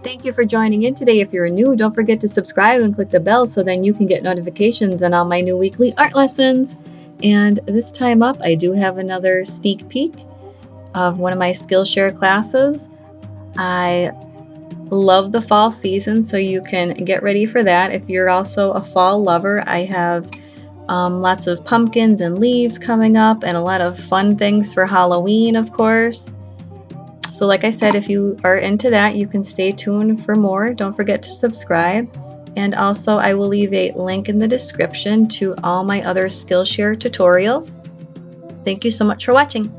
Thank you for joining in today. If you're new, don't forget to subscribe and click the bell so then you can get notifications on all my new weekly art lessons. And this time up, I do have another sneak peek of one of my Skillshare classes. I love the fall season, so you can get ready for that. If you're also a fall lover, I have lots of pumpkins and leaves coming up and a lot of fun things for Halloween, of course. So like I said, if you are into that, you can stay tuned for more. Don't forget to subscribe. And also I will leave a link in the description to all my other Skillshare tutorials. Thank you so much for watching.